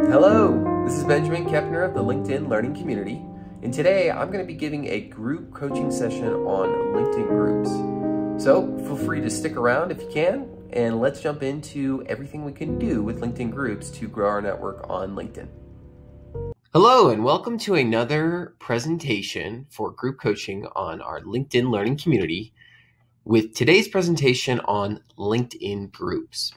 Hello, this is Benjamin Kepner of the LinkedIn Learning Community, and today I'm going to be giving a group coaching session on LinkedIn groups. So feel free to stick around if you can, and let's jump into everything we can do with LinkedIn groups to grow our network on LinkedIn. Hello, and welcome to another presentation for group coaching on our LinkedIn Learning Community with today's presentation on LinkedIn groups.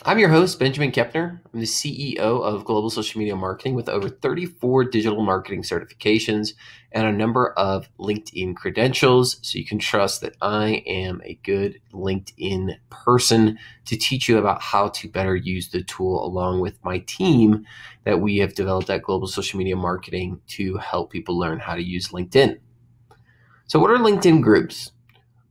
I'm your host, Benjamin Kepner. I'm the CEO of Global Social Media Marketing with over 34 digital marketing certifications and a number of LinkedIn credentials, so you can trust that I am a good LinkedIn person to teach you about how to better use the tool along with my team that we have developed at Global Social Media Marketing to help people learn how to use LinkedIn. So what are LinkedIn groups?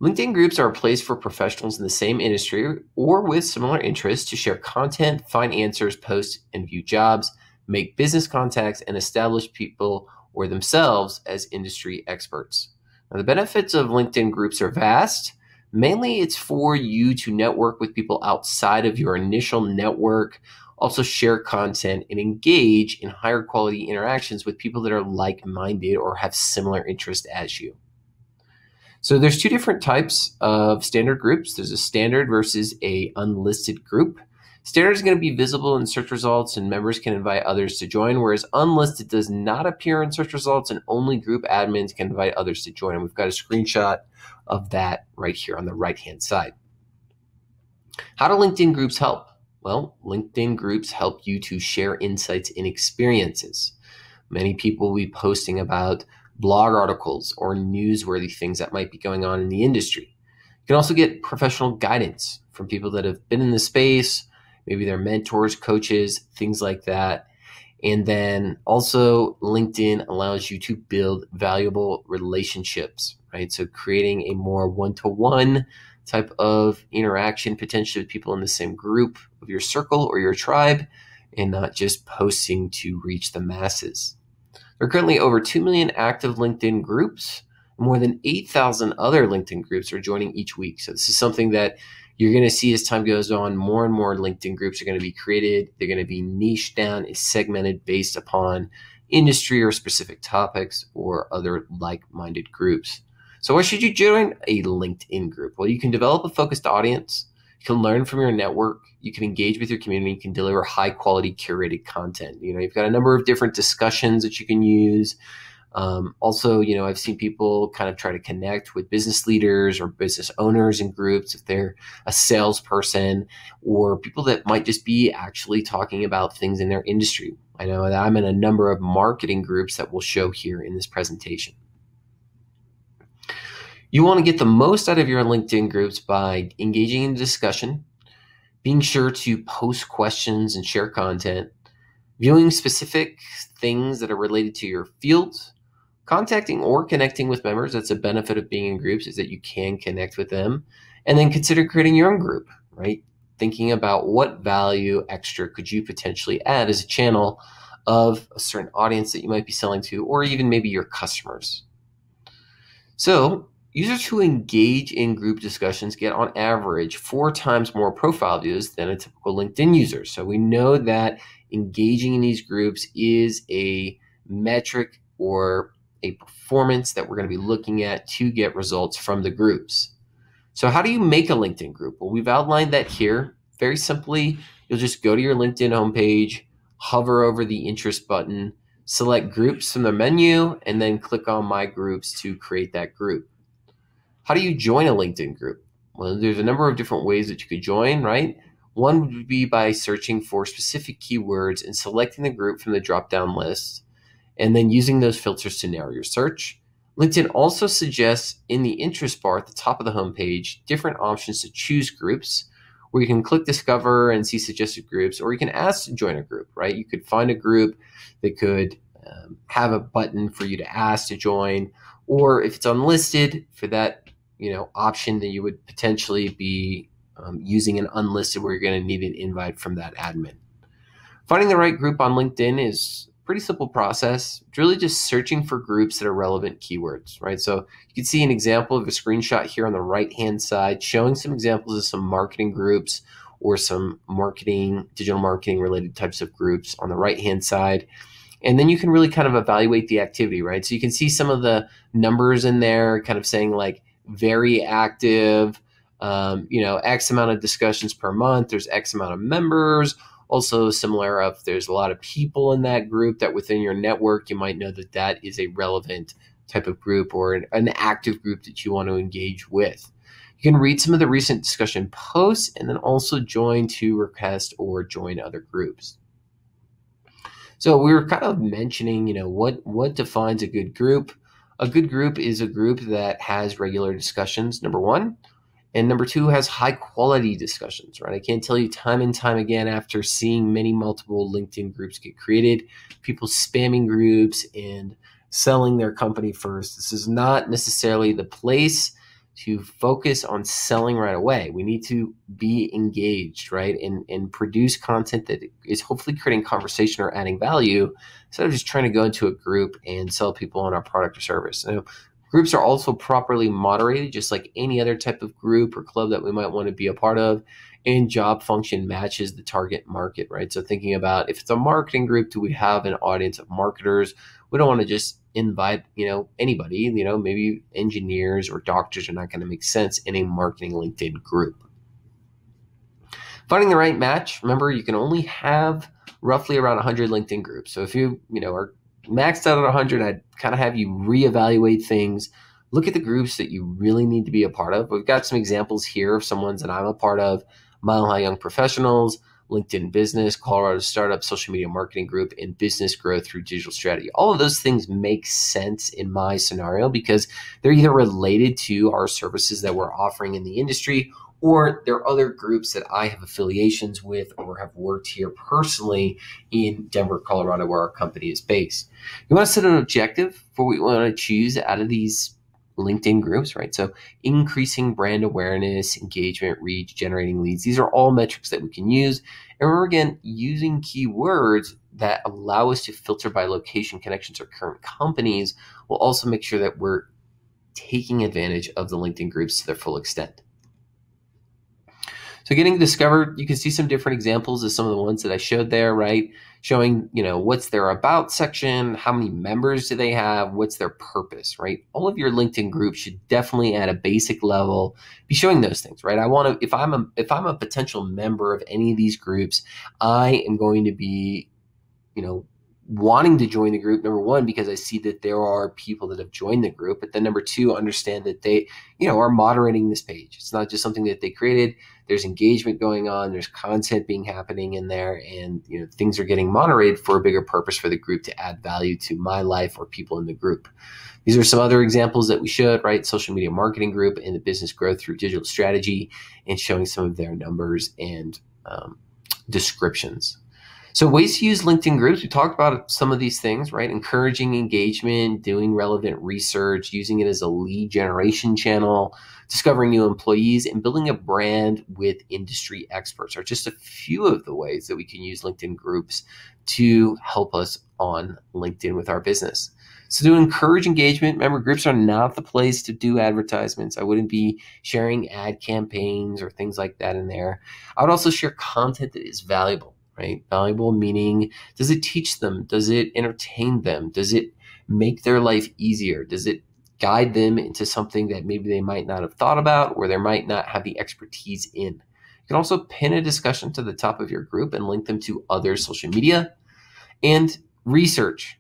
LinkedIn groups are a place for professionals in the same industry or with similar interests to share content, find answers, post and view jobs, make business contacts, and establish people or themselves as industry experts. Now, the benefits of LinkedIn groups are vast. Mainly, it's for you to network with people outside of your initial network, also share content and engage in higher quality interactions with people that are like-minded or have similar interests as you. So there's two different types of standard groups. There's a standard versus a unlisted group. Standard is going to be visible in search results and members can invite others to join, whereas unlisted does not appear in search results and only group admins can invite others to join. And we've got a screenshot of that right here on the right-hand side. How do LinkedIn groups help? Well, LinkedIn groups help you to share insights and experiences. Many people will be posting about blog articles or newsworthy things that might be going on in the industry. You can also get professional guidance from people that have been in the space, maybe they're mentors, coaches, things like that. And then also LinkedIn allows you to build valuable relationships, right? So creating a more one-to-one type of interaction potentially with people in the same group of your circle or your tribe and not just posting to reach the masses. There are currently over 2 million active LinkedIn groups. More than 8,000 other LinkedIn groups are joining each week. So this is something that you're going to see as time goes on. More and more LinkedIn groups are going to be created. They're going to be niched down and segmented based upon industry or specific topics or other like-minded groups. So why should you join a LinkedIn group? Well, you can develop a focused audience. You can learn from your network. You can engage with your community. You can deliver high quality curated content. You've got a number of different discussions that you can use. Also, I've seen people kind of try to connect with business leaders or business owners in groups if they're a salesperson or people that might just be actually talking about things in their industry. I know that I'm in a number of marketing groups that we'll show here in this presentation. You want to get the most out of your LinkedIn groups by engaging in discussion, being sure to post questions and share content, viewing specific things that are related to your field, contacting or connecting with members. That's a benefit of being in groups is that you can connect with them, and then consider creating your own group, right? Thinking about what value extra could you potentially add as a channel of a certain audience that you might be selling to, or even maybe your customers. So users who engage in group discussions get on average 4 times more profile views than a typical LinkedIn user. So we know that engaging in these groups is a metric or a performance that we're going to be looking at to get results from the groups. So how do you make a LinkedIn group? Well, we've outlined that here. Very simply, you'll just go to your LinkedIn homepage, hover over the interest button, select groups from the menu, and then click on My Groups to create that group. How do you join a LinkedIn group? Well, there's a number of different ways that you could join, right? One would be by searching for specific keywords and selecting the group from the drop-down list, and then using those filters to narrow your search. LinkedIn also suggests in the interest bar at the top of the homepage different options to choose groups, where you can click Discover and see suggested groups, or you can ask to join a group, right? You could find a group that could have a button for you to ask to join, or if it's unlisted, for that option that you would potentially be using an unlisted where you're going to need an invite from that admin. Finding the right group on LinkedIn is a pretty simple process. It's really just searching for groups that are relevant keywords, right? So you can see an example of a screenshot here on the right-hand side showing some examples of some marketing groups or some marketing, digital marketing related types of groups on the right-hand side. And then you can really kind of evaluate the activity, right? So you can see some of the numbers in there kind of saying like very active, X amount of discussions per month, there's X amount of members. Also similar if there's a lot of people in that group that within your network, you might know that that is a relevant type of group or an active group that you want to engage with. You can read some of the recent discussion posts and then also join to request or join other groups. So we were kind of mentioning, what defines a good group. A good group is a group that has regular discussions, number one. And number two, has high quality discussions, right? I can't tell you time and time again after seeing many multiple LinkedIn groups get created, people spamming groups and selling their company first. This is not necessarily the place to focus on selling right away. We need to be engaged, right? And produce content that is hopefully creating conversation or adding value instead of just trying to go into a group and sell people on our product or service. So groups are also properly moderated, just like any other type of group or club that we might want to be a part of. And job function matches the target market, right? So thinking about if it's a marketing group, do we have an audience of marketers? We don't want to just invite, anybody, maybe engineers or doctors are not going to make sense in a marketing LinkedIn group. Finding the right match, remember, you can only have roughly around 100 LinkedIn groups. So if you, are maxed out at 100, I'd kind of have you reevaluate things. Look at the groups that you really need to be a part of. We've got some examples here of some ones that I'm a part of: Mile High Young Professionals, LinkedIn Business, Colorado Startup Social Media Marketing Group, and Business Growth Through Digital Strategy. All of those things make sense in my scenario because they're either related to our services that we're offering in the industry, or there are other groups that I have affiliations with or have worked here personally in Denver, Colorado, where our company is based. You want to set an objective for what you want to choose out of these LinkedIn groups, right? So increasing brand awareness, engagement, reach, generating leads. These are all metrics that we can use. And remember, again, using keywords that allow us to filter by location, connections, or current companies will also make sure that we're taking advantage of the LinkedIn groups to their full extent. So getting discovered, you can see some different examples of some of the ones that I showed there, right? Showing, what's their about section, how many members do they have, what's their purpose, right? All of your LinkedIn groups should definitely at a basic level be showing those things, right? I want to, if I'm a potential member of any of these groups, I am going to be, wanting to join the group, number one, because I see that there are people that have joined the group, but then number two, understand that they, are moderating this page. It's not just something that they created. There's engagement going on. There's content being happening in there, and things are getting moderated for a bigger purpose for the group to add value to my life or people in the group. These are some other examples that we showed, right? Social Media Marketing Group and the Business Growth Through Digital Strategy, and showing some of their numbers and descriptions. So ways to use LinkedIn groups, we talked about some of these things, right? Encouraging engagement, doing relevant research, using it as a lead generation channel, discovering new employees, and building a brand with industry experts are just a few of the ways that we can use LinkedIn groups to help us on LinkedIn with our business. So to encourage engagement, remember, groups are not the place to do advertisements. I wouldn't be sharing ad campaigns or things like that in there. I would also share content that is valuable. Right? Valuable meaning, does it teach them? Does it entertain them? Does it make their life easier? Does it guide them into something that maybe they might not have thought about or they might not have the expertise in? You can also pin a discussion to the top of your group and link them to other social media. And research.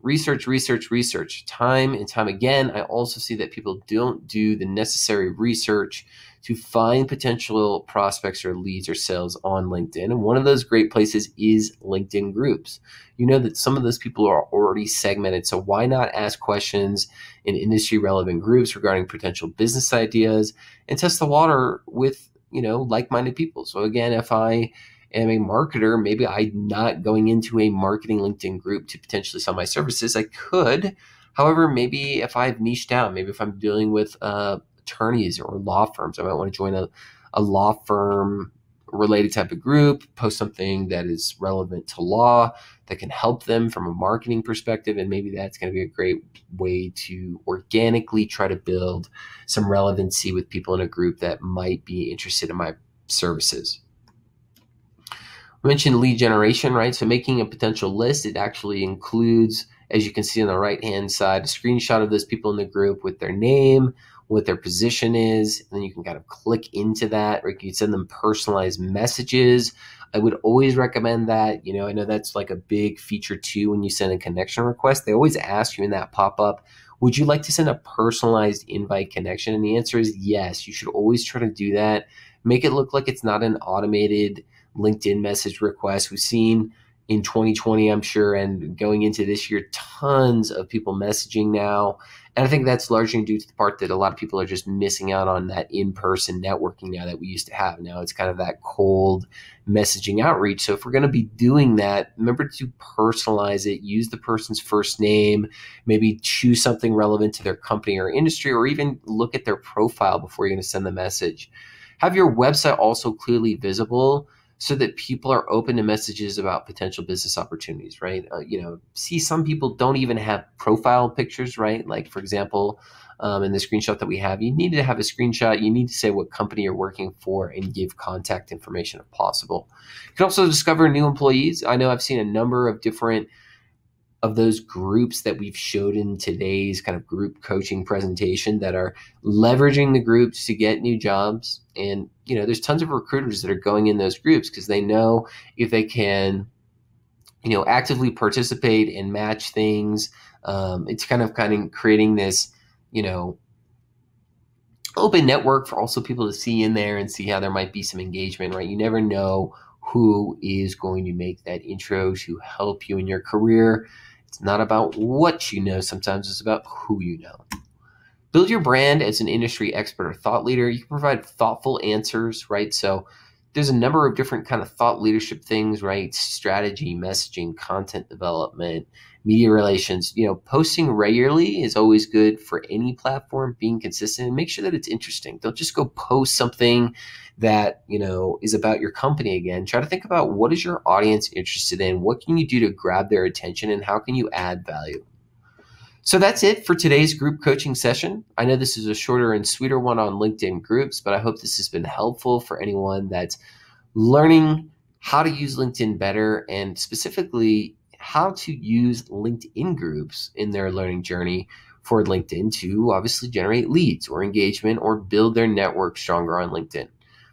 Time and time again, I also see that people don't do the necessary research to find potential prospects or leads or sales on LinkedIn. And one of those great places is LinkedIn groups. You know that some of those people are already segmented. So why not ask questions in industry relevant groups regarding potential business ideas and test the water with, like-minded people. So again, if I am a marketer, maybe I'm not going into a marketing LinkedIn group to potentially sell my services. I could. However, maybe if I've niched down, maybe if I'm dealing with attorneys or law firms, I might want to join a law firm related type of group, post something that is relevant to law that can help them from a marketing perspective. And maybe that's going to be a great way to organically try to build some relevancy with people in a group that might be interested in my services. I mentioned lead generation, right? So making a potential list, it actually includes, as you can see on the right-hand side, a screenshot of those people in the group with their name, what their position is, and then you can kind of click into that, or you can send them personalized messages. I would always recommend that. I know that's like a big feature too when you send a connection request. They always ask you in that pop-up, would you like to send a personalized invite connection? And the answer is yes. You should always try to do that. Make it look like it's not an automated LinkedIn message requests. We've seen in 2020, I'm sure, and going into this year, tons of people messaging now. And I think that's largely due to the part that a lot of people are just missing out on that in-person networking now that we used to have. Now it's kind of that cold messaging outreach. So if we're going to be doing that, remember to personalize it, use the person's first name, maybe choose something relevant to their company or industry, or even look at their profile before you're going to send the message. Have your website also clearly visible so that people are open to messages about potential business opportunities, right? See, some people don't even have profile pictures, right? Like, for example, in the screenshot that we have, you need to have a screenshot. You need to say what company you're working for and give contact information if possible. You can also discover new employees. I know I've seen a number of different of those groups that we've showed in today's kind of group coaching presentation that are leveraging the groups to get new jobs. And, there's tons of recruiters that are going in those groups because they know if they can, actively participate and match things, it's kind of creating this, open network for also people to see in there and see how there might be some engagement, right? You never know who is going to make that intro to help you in your career. It's not about what you know. Sometimes it's about who you know. Build your brand as an industry expert or thought leader. You can provide thoughtful answers, right? So there's a number of different kind of thought leadership things, right? Strategy, messaging, content development, media relations. Posting regularly is always good for any platform. Being consistent and make sure that it's interesting. Don't just go post something that, is about your company again. Try to think about what is your audience interested in? What can you do to grab their attention and how can you add value? So that's it for today's group coaching session. I know this is a shorter and sweeter one on LinkedIn groups, but I hope this has been helpful for anyone that's learning how to use LinkedIn better and specifically how to use LinkedIn groups in their learning journey for LinkedIn to obviously generate leads or engagement or build their network stronger on LinkedIn.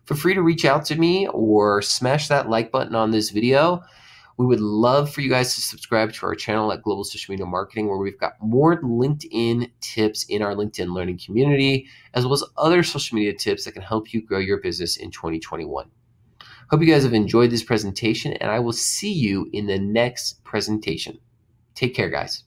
Feel free to reach out to me or smash that like button on this video. We would love for you guys to subscribe to our channel at Global Social Media Marketing, where we've got more LinkedIn tips in our LinkedIn learning community, as well as other social media tips that can help you grow your business in 2021. Hope you guys have enjoyed this presentation, and I will see you in the next presentation. Take care, guys.